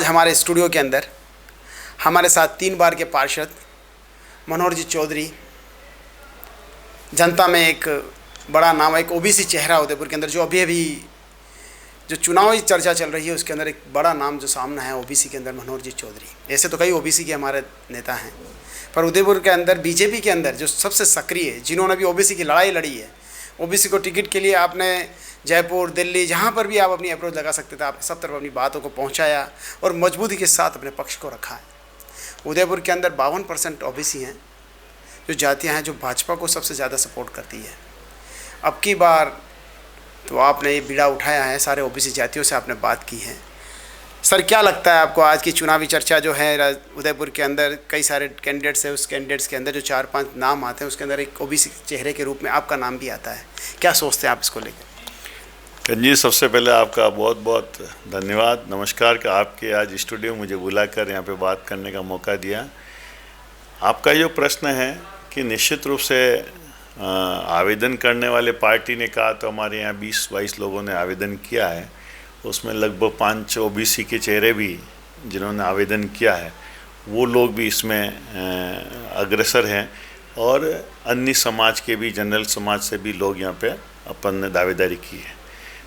आज हमारे स्टूडियो के अंदर हमारे साथ 3 बार के पार्षद मनोहर जी चौधरी, जनता में एक बड़ा नाम, एक ओबीसी चेहरा उदयपुर के अंदर, जो अभी जो चुनावी चर्चा चल रही है उसके अंदर एक बड़ा नाम जो सामना है ओबीसी के अंदर, मनोहर जी चौधरी। ऐसे तो कई ओबीसी के हमारे नेता हैं, पर उदयपुर के अंदर बीजेपी के अंदर जो सबसे सक्रिय है, जिन्होंने भी ओबीसी की लड़ाई लड़ी है, ओबीसी को टिकट के लिए आपने जयपुर, दिल्ली, जहाँ पर भी आप अपनी अप्रोच लगा सकते थे, आपने सब तरफ अपनी बातों को पहुँचाया और मजबूती के साथ अपने पक्ष को रखा है। उदयपुर के अंदर 52% ओबीसी हैं, जो जातियाँ हैं जो भाजपा को सबसे ज़्यादा सपोर्ट करती है। अब की बार तो आपने ये बीड़ा उठाया है, सारे ओबीसी जातियों से आपने बात की है। सर, क्या लगता है आपको, आज की चुनावी चर्चा जो है उदयपुर के अंदर, कई सारे कैंडिडेट्स हैं, उस कैंडिडेट्स के अंदर जो 4-5 नाम आते हैं उसके अंदर एक ओबीसी चेहरे के रूप में आपका नाम भी आता है, क्या सोचते हैं आप इसको लेकर? जी, सबसे पहले आपका बहुत बहुत धन्यवाद, नमस्कार कि आपके आज स्टूडियो मुझे बुलाकर यहाँ पे बात करने का मौका दिया। आपका जो प्रश्न है कि निश्चित रूप से आवेदन करने वाले पार्टी ने कहा तो हमारे यहाँ 20-22 लोगों ने आवेदन किया है, उसमें लगभग 5 ओबीसी के चेहरे भी जिन्होंने आवेदन किया है वो लोग भी इसमें अग्रसर हैं और अन्य समाज के भी, जनरल समाज से भी लोग यहाँ पे अपन ने दावेदारी की है।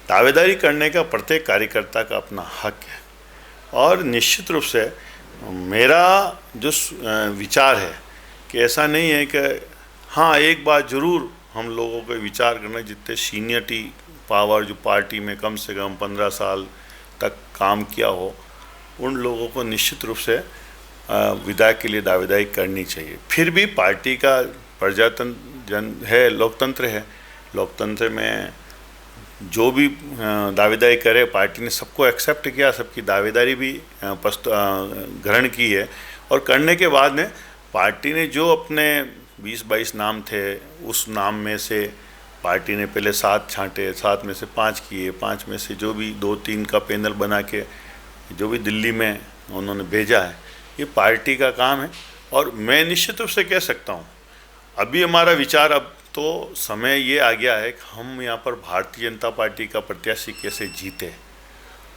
दावेदारी करने का प्रत्येक कार्यकर्ता का अपना हक है और निश्चित रूप से मेरा जो विचार है कि ऐसा नहीं है कि हाँ, एक बात ज़रूर हम लोगों को विचार करना, जितने सीनियरिटी पावर जो पार्टी में कम से कम 15 साल तक काम किया हो, उन लोगों को निश्चित रूप से विधायक के लिए दावेदारी करनी चाहिए। फिर भी पार्टी का प्रजातंत्र है, लोकतंत्र है, लोकतंत्र में जो भी दावेदारी करे पार्टी ने सबको एक्सेप्ट किया, सबकी दावेदारी भी ग्रहण की है और करने के बाद में पार्टी ने जो अपने 20-22 नाम थे, उस नाम में से पार्टी ने पहले 7 छांटे, 7 में से 5 किए, 5 में से जो भी 2-3 का पैनल बना के जो भी दिल्ली में उन्होंने भेजा है, ये पार्टी का काम है। और मैं निश्चित रूप से कह सकता हूँ अभी हमारा विचार, अब तो समय ये आ गया है कि हम यहाँ पर भारतीय जनता पार्टी का प्रत्याशी कैसे जीते,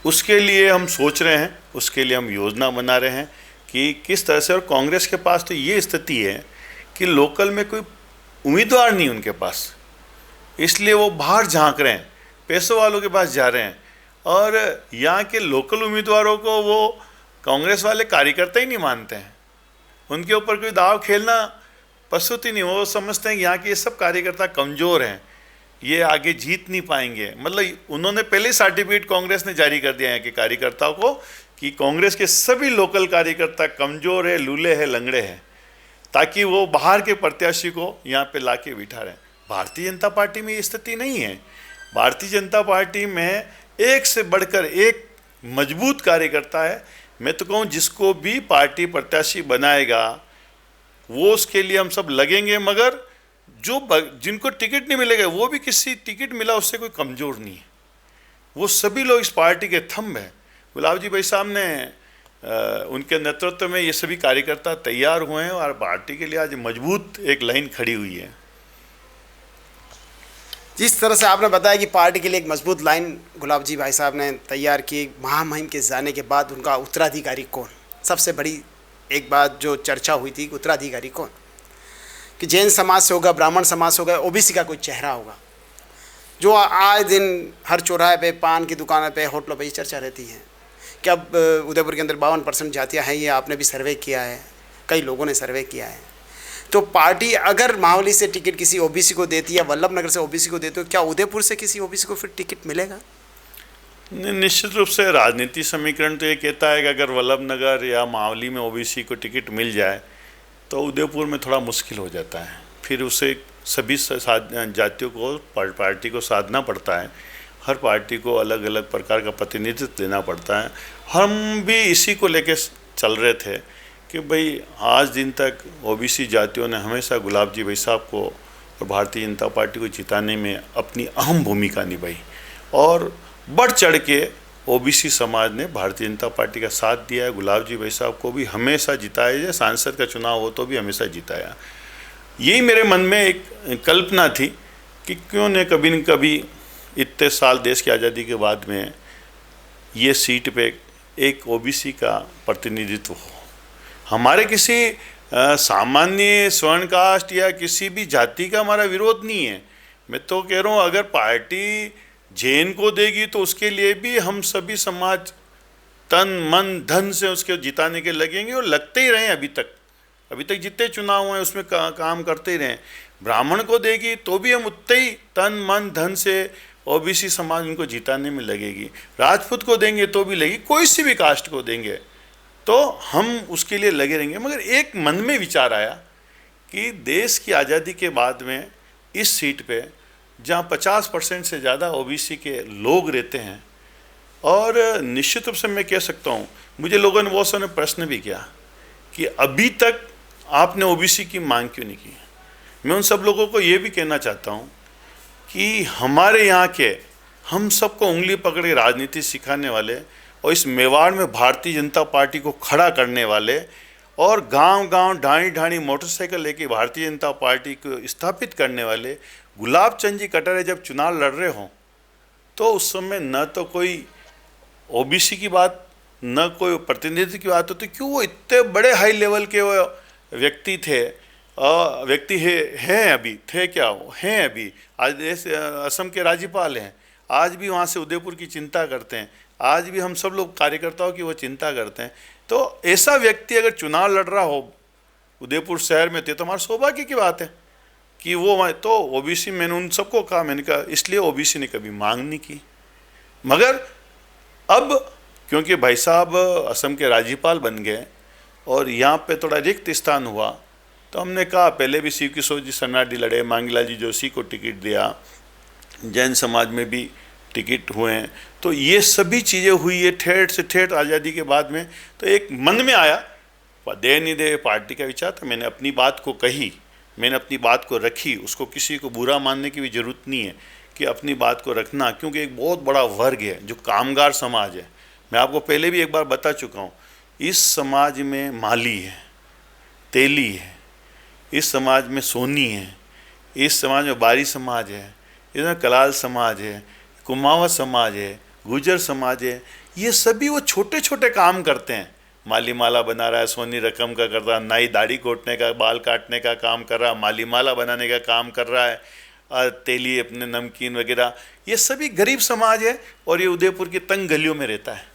उसके लिए हम सोच रहे हैं, उसके लिए हम योजना बना रहे हैं कि किस तरह से। और कांग्रेस के पास तो ये स्थिति है कि लोकल में कोई उम्मीदवार नहीं उनके पास, इसलिए वो बाहर झांक रहे हैं, पैसों वालों के पास जा रहे हैं और यहाँ के लोकल उम्मीदवारों को वो कांग्रेस वाले कार्यकर्ता ही नहीं मानते हैं, उनके ऊपर कोई दाव खेलना पसंद ही नहीं। वो समझते हैं कि यहाँ के ये सब कार्यकर्ता कमज़ोर हैं, ये आगे जीत नहीं पाएंगे। मतलब उन्होंने पहले ही सर्टिफिकेट कांग्रेस ने जारी कर दिया है कि कार्यकर्ताओं को कि कांग्रेस के सभी लोकल कार्यकर्ता कमज़ोर है, लूले हैं, लंगड़े हैं, ताकि वो बाहर के प्रत्याशी को यहाँ पे ला के बिठा रहे हैं। भारतीय जनता पार्टी में ये स्थिति नहीं है। भारतीय जनता पार्टी में एक से बढ़कर एक मजबूत कार्यकर्ता है। मैं तो कहूँ जिसको भी पार्टी प्रत्याशी बनाएगा वो उसके लिए हम सब लगेंगे, मगर जिनको टिकट नहीं मिलेगा वो भी किसी टिकट मिला उससे कोई कमज़ोर नहीं है, वो सभी लोग इस पार्टी के थंब हैं। गुलाब जी भाई साहब ने उनके नेतृत्व में ये सभी कार्यकर्ता तैयार हुए हैं और पार्टी के लिए आज मजबूत एक लाइन खड़ी हुई है। जिस तरह से आपने बताया कि पार्टी के लिए एक मजबूत लाइन गुलाब जी भाई साहब ने तैयार की, महामहिम के जाने के बाद उनका उत्तराधिकारी कौन, सबसे बड़ी एक बात जो चर्चा हुई थी, उत्तराधिकारी कौन, कि जैन समाज से होगा, ब्राह्मण समाज से होगा, ओबीसी का कोई चेहरा होगा, जो आए दिन हर चौराहे पे, पान की दुकानों पे, होटलों पे ये चर्चा रहती है कि अब उदयपुर के अंदर 52% जातियाँ हैं। ये आपने भी सर्वे किया है, कई लोगों ने सर्वे किया है। तो पार्टी अगर मावली से टिकट किसी ओबीसी को देती है, वल्लभ नगर से ओबीसी को देती है, तो क्या उदयपुर से किसी ओबीसी को फिर टिकट मिलेगा? निश्चित रूप से राजनीति समीकरण तो ये कहता है कि अगर वल्लभ नगर या मावली में ओबीसी को टिकट मिल जाए तो उदयपुर में थोड़ा मुश्किल हो जाता है, फिर उसे सभी जातियों को पार्टी को साधना पड़ता है, हर पार्टी को अलग अलग प्रकार का प्रतिनिधित्व देना पड़ता है। हम भी इसी को लेके चल रहे थे कि भाई आज दिन तक ओबीसी जातियों ने हमेशा गुलाब जी भाई साहब को और भारतीय जनता पार्टी को जिताने में अपनी अहम भूमिका निभाई और बढ़ चढ़ के ओबीसी समाज ने भारतीय जनता पार्टी का साथ दिया है। गुलाब जी भाई साहब को भी हमेशा जिताया है, सांसद का चुनाव हो तो भी हमेशा जिताया। यही मेरे मन में एक कल्पना थी कि क्यों न कभी इतने साल देश की आज़ादी के बाद में ये सीट पे एक ओबीसी का प्रतिनिधित्व हो। हमारे किसी सामान्य स्वर्ण कास्ट या किसी भी जाति का हमारा विरोध नहीं है। मैं तो कह रहा हूँ अगर पार्टी जैन को देगी तो उसके लिए भी हम सभी समाज तन मन धन से उसके जिताने के लगेंगे और लगते ही रहे। अभी तक जितने चुनाव हैं उसमें काम करते ही रहें। ब्राह्मण को देगी तो भी हम उतने ही तन मन धन से ओबीसी समाज उनको जिताने में लगेगी। राजपूत को देंगे तो भी लगेगी, कोई सी भी कास्ट को देंगे तो हम उसके लिए लगे रहेंगे। मगर एक मन में विचार आया कि देश की आज़ादी के बाद में इस सीट पे जहाँ 50% से ज़्यादा ओबीसी के लोग रहते हैं, और निश्चित रूप से मैं कह सकता हूँ, मुझे लोगों ने बहुत सारे प्रश्न भी किया कि अभी तक आपने ओबीसी की मांग क्यों नहीं की। मैं उन सब लोगों को ये भी कहना चाहता हूँ कि हमारे यहाँ के हम सबको उंगली पकड़ के राजनीति सिखाने वाले और इस मेवाड़ में भारतीय जनता पार्टी को खड़ा करने वाले और गांव-गांव ढाणी-ढाणी मोटरसाइकिल लेके भारतीय जनता पार्टी को स्थापित करने वाले गुलाब चंद जी कटारिया जब चुनाव लड़ रहे हों तो उस समय न तो कोई ओबीसी की बात न कोई प्रतिनिधित्व की बात होती। क्यों वो इतने बड़े हाई लेवल के वो व्यक्ति थे, हैं अभी थे क्या वो हैं अभी आज असम के राज्यपाल हैं, आज भी वहाँ से उदयपुर की चिंता करते हैं, आज भी हम सब लोग कार्यकर्ताओं की वो चिंता करते हैं। तो ऐसा व्यक्ति अगर चुनाव लड़ रहा हो उदयपुर शहर में तो हमारे सौभाग्य की बात है कि वो तो ओबीसी। मैंने उन सबको कहा, मैंने कहा इसलिए ओबीसी ने कभी मांग नहीं की। मगर अब क्योंकि भाई साहब असम के राज्यपाल बन गए और यहाँ पे थोड़ा रिक्त स्थान हुआ तो हमने कहा, पहले भी शिव किशोर जी सन्नाडी लड़े, मांगीलाल जी जोशी को टिकट दिया, जैन समाज में भी टिकट हुए हैं, तो ये सभी चीज़ें हुई है ठेठ से ठेठ आज़ादी के बाद में। तो एक मन में आया दे नहीं दे पार्टी का विचार, तो मैंने अपनी बात को कही, मैंने अपनी बात को रखी। उसको किसी को बुरा मानने की भी ज़रूरत नहीं है कि अपनी बात को रखना, क्योंकि एक बहुत बड़ा वर्ग है जो कामगार समाज है। मैं आपको पहले भी एक बार बता चुका हूँ, इस समाज में माली है, तेली है, इस समाज में सोनी है, इस समाज में बारी समाज है, इसमें कलाल समाज है, कुमावत समाज है, गुजर समाज है। ये सभी वो छोटे छोटे काम करते हैं। माली माला बना रहा है, सोनी रकम का कर रहा है, नाई दाढ़ी कोटने का, बाल काटने का काम कर रहा है, माली माला बनाने का काम कर रहा है, तेली अपने नमकीन वगैरह, ये सभी गरीब समाज है। और ये उदयपुर की तंग गलियों में रहता है,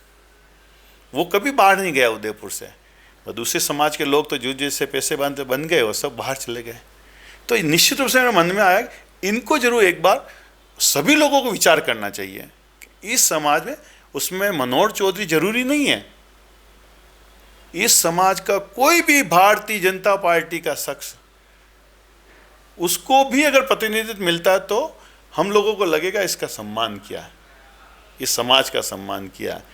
वो कभी बाहर नहीं गया उदयपुर से। और दूसरे समाज के लोग तो जो जैसे पैसे बन गए वो सब बाहर चले गए। तो निश्चित रूप से मेरे मन में आया इनको जरूर एक बार सभी लोगों को विचार करना चाहिए। इस समाज में उसमें मनोहर चौधरी जरूरी नहीं है, इस समाज का कोई भी भारतीय जनता पार्टी का शख्स, उसको भी अगर प्रतिनिधित्व मिलता है तो हम लोगों को लगेगा इसका सम्मान किया है, इस समाज का सम्मान किया है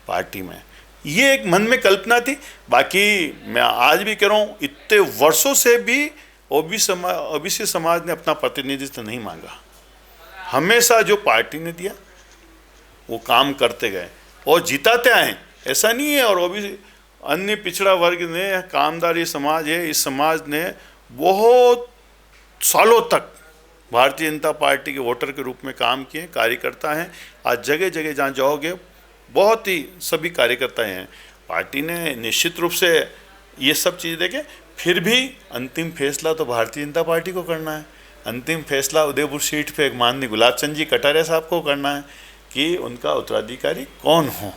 पार्टी में। ये एक मन में कल्पना थी। बाकी मैं आज भी कह रहा हूँ, इतने वर्षों से भी ओबीसी समाज ने अपना प्रतिनिधित्व नहीं मांगा। हमेशा जो पार्टी ने दिया वो काम करते गए और जिताते आए, ऐसा नहीं है। और ओबीसी अन्य पिछड़ा वर्ग ने, कामदारी समाज है, इस समाज ने बहुत सालों तक भारतीय जनता पार्टी के वोटर के रूप में काम किए, कार्यकर्ता हैं। आज जगह जगह जहाँ जाओगे बहुत ही सभी कार्यकर्ता हैं। पार्टी ने निश्चित रूप से ये सब चीज़ देखे, फिर भी अंतिम फैसला तो भारतीय जनता पार्टी को करना है। अंतिम फैसला उदयपुर सीट पे एक माननीय गुलाब चंद जी कटारिया साहब को करना है कि उनका उत्तराधिकारी कौन हो।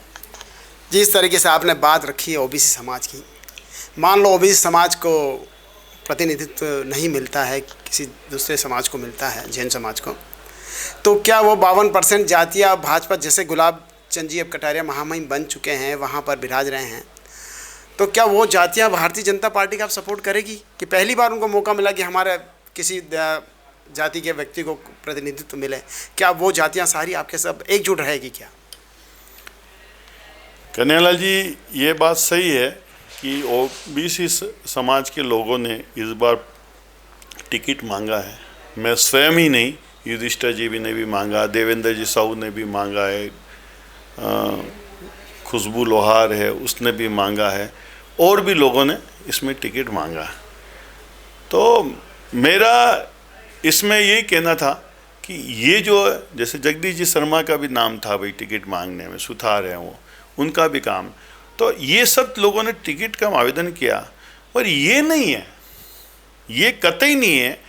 जिस तरीके से आपने बात रखी है ओबीसी समाज की, मान लो ओबीसी समाज को प्रतिनिधित्व नहीं मिलता है, किसी दूसरे समाज को मिलता है, जैन समाज को, तो क्या वो 52% जातियाँ भाजपा, जैसे गुलाब चंद जी अब कटारिया महामहिम बन चुके हैं, वहाँ पर विराज रहे हैं, तो क्या वो जातियाँ भारतीय जनता पार्टी का आप सपोर्ट करेगी कि पहली बार उनको मौका मिला कि हमारे किसी जाति के व्यक्ति को प्रतिनिधित्व मिले, क्या वो जातियाँ सारी आपके सब एकजुट रहेगी क्या? कन्हैयालाल जी, ये बात सही है कि ओबीसी समाज के लोगों ने इस बार टिकट मांगा है। मैं स्वयं ही नहीं, युधिष्ठिर जी भी ने भी मांगा, देवेंद्र जी साहू ने भी मांगा है, खुशबू लोहार है उसने भी मांगा है, और भी लोगों ने इसमें टिकट मांगा है। तो मेरा इसमें यही कहना था कि ये जो जैसे जगदीश जी शर्मा का भी नाम था भाई टिकट मांगने में, सुथार हैं वो, उनका भी काम। तो ये सब लोगों ने टिकट का आवेदन किया, और ये नहीं है, ये कतई नहीं है,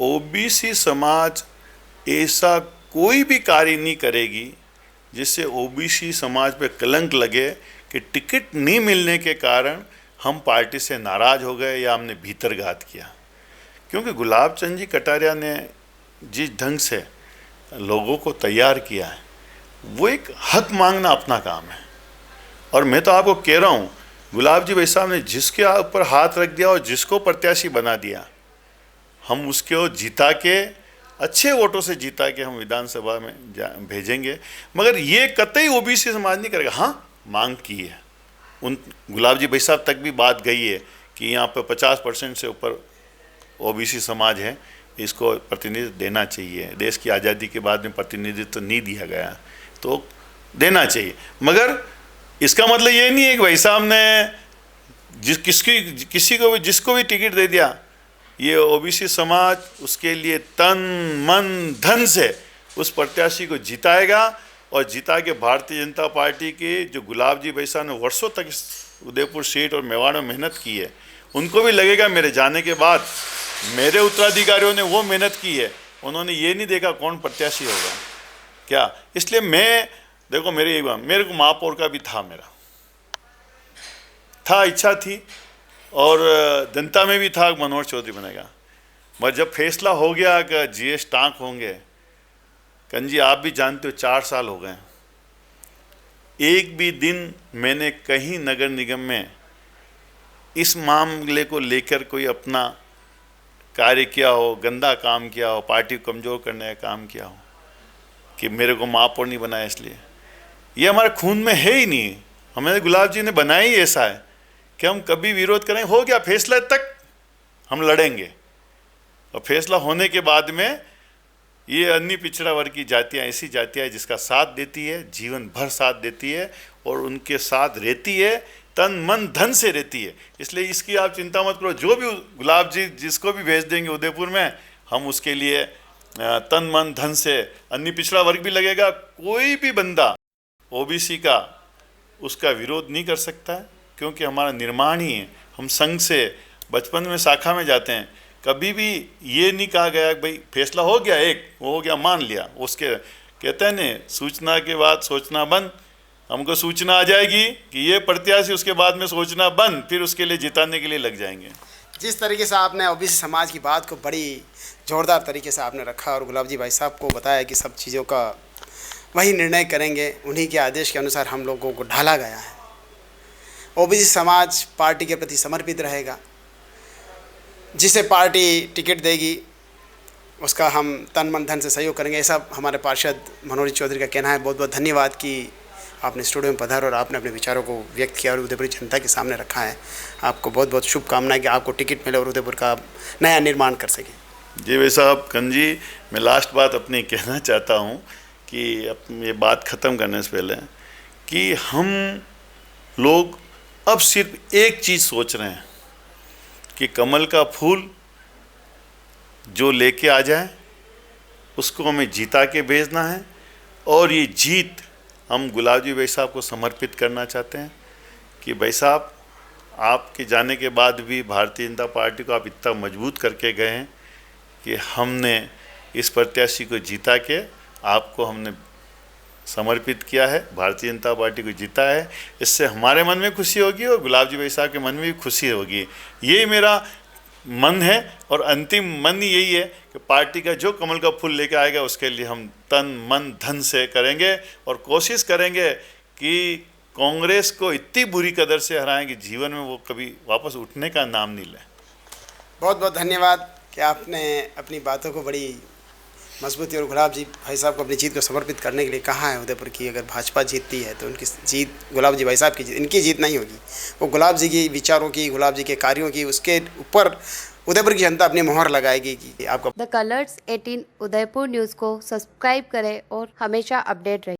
ओबीसी समाज ऐसा कोई भी कार्य नहीं करेगी जिससे ओबीसी समाज पे कलंक लगे कि टिकट नहीं मिलने के कारण हम पार्टी से नाराज़ हो गए या हमने भीतरघात किया। क्योंकि गुलाब चंद जी कटारिया ने जिस ढंग से लोगों को तैयार किया है, वो एक हक मांगना अपना काम है। और मैं तो आपको कह रहा हूँ, गुलाब जी भाई साहब ने जिसके ऊपर हाथ रख दिया और जिसको प्रत्याशी बना दिया, हम उसको जिता के, अच्छे वोटों से जिता के हम विधानसभा में भेजेंगे। मगर ये कतई ओबीसी समाज नहीं करेगा। हाँ, मांग की है, उन गुलाब जी भाई साहब तक भी बात गई है कि यहाँ पर 50% से ऊपर ओबीसी समाज है, इसको प्रतिनिधित्व देना चाहिए। देश की आज़ादी के बाद में प्रतिनिधित्व तो नहीं दिया गया, तो देना चाहिए। मगर इसका मतलब ये नहीं है कि भाई साहब ने जिसको भी टिकट दे दिया, ये ओबीसी समाज उसके लिए तन मन धन से उस प्रत्याशी को जिताएगा, और जिता के भारतीय जनता पार्टी के जो गुलाब जी भाई साहब ने वर्षों तक इस उदयपुर सीट और मेवाड़ में मेहनत की है, उनको भी लगेगा मेरे जाने के बाद मेरे उत्तराधिकारियों ने वो मेहनत की है, उन्होंने ये नहीं देखा कौन प्रत्याशी होगा क्या। इसलिए मैं देखो, मेरे को महापौर का भी था, मेरा था, इच्छा थी, और जनता में भी था मनोहर चौधरी बनेगा। मगर जब फैसला हो गया कि जीएस टांक होंगे, कंजी आप भी जानते हो 4 साल हो गए, एक भी दिन मैंने कहीं नगर निगम में इस मामले को लेकर कोई अपना कार्य किया हो, गंदा काम किया हो, पार्टी को कमज़ोर करने का काम किया हो कि मेरे को महापौर नहीं बनाया इसलिए, ये हमारे खून में है ही नहीं। हमें गुलाब जी ने बनाया ही ऐसा है कि हम कभी विरोध करेंगे, हो गया फैसला तक हम लड़ेंगे, और फैसला होने के बाद में ये अन्य पिछड़ा वर्ग की जातियाँ ऐसी जातियाँ हैं जिसका साथ देती है, जीवन भर साथ देती है, और उनके साथ रहती है, तन मन धन से रहती है। इसलिए इसकी आप चिंता मत करो, जो भी गुलाब जी जिसको भी भेज देंगे उदयपुर में, हम उसके लिए तन मन धन से, अन्य पिछड़ा वर्ग भी लगेगा, कोई भी बंदा ओबीसी का उसका विरोध नहीं कर सकता है, क्योंकि हमारा निर्माण ही है। हम संघ से बचपन में शाखा में जाते हैं, कभी भी ये नहीं कहा गया कि भाई फैसला हो गया, एक वो हो गया, मान लिया, उसके कहते हैं ने सूचना के बाद सोचना बंद। हमको सूचना आ जाएगी कि ये प्रत्याशी, उसके बाद में सोचना बंद, फिर उसके लिए जिताने के लिए लग जाएंगे। जिस तरीके से आपने ओबीसी समाज की बात को बड़ी ज़ोरदार तरीके से आपने रखा, और गुलाब जी भाई साहब को बताया कि सब चीज़ों का वही निर्णय करेंगे, उन्हीं के आदेश के अनुसार हम लोगों को ढाला गया है। ओबीसी समाज पार्टी के प्रति समर्पित रहेगा, जिसे पार्टी टिकट देगी उसका हम तन मन धन से सहयोग करेंगे, ऐसा हमारे पार्षद मनोहर चौधरी का कहना है। बहुत बहुत धन्यवाद कि आपने स्टूडियो में पधार और आपने अपने विचारों को व्यक्त किया और उदयपुर जनता के सामने रखा है। आपको बहुत बहुत शुभकामनाएं कि आपको टिकट मिले और उदयपुर का नया निर्माण कर सकें। जी भाई साहब, कंजी, मैं लास्ट बात अपनी कहना चाहता हूँ कि ये बात ख़त्म करने से पहले कि हम लोग अब सिर्फ एक चीज़ सोच रहे हैं कि कमल का फूल जो लेके आ जाए उसको हमें जीता के भेजना है, और ये जीत हम गुलाब जी भाई साहब को समर्पित करना चाहते हैं कि भाई साहब, आपके जाने के बाद भी भारतीय जनता पार्टी को आप इतना मजबूत करके गए हैं कि हमने इस प्रत्याशी को जीता के आपको हमने समर्पित किया है, भारतीय जनता पार्टी को जीता है। इससे हमारे मन में खुशी होगी और गुलाब जी भाई साहब के मन में भी खुशी होगी। यही मेरा मन है, और अंतिम मन ही यही है कि पार्टी का जो कमल का फूल लेके आएगा उसके लिए हम तन मन धन से करेंगे, और कोशिश करेंगे कि कांग्रेस को इतनी बुरी कदर से हराएं कि जीवन में वो कभी वापस उठने का नाम नहीं लें। बहुत बहुत धन्यवाद कि आपने अपनी बातों को बड़ी मजबूती और गुलाब जी भाई साहब को अपनी जीत को समर्पित करने के लिए कहा है। उदयपुर की अगर भाजपा जीतती है तो उनकी जीत गुलाब जी भाई साहब की जीत, इनकी जीत नहीं होगी, वो गुलाब जी की विचारों की, गुलाब जी के कार्यों की, उसके ऊपर उदयपुर की जनता अपनी मोहर लगाएगी कि आपको। द कलर्स 18 उदयपुर न्यूज़ को सब्सक्राइब करें और हमेशा अपडेट रहें।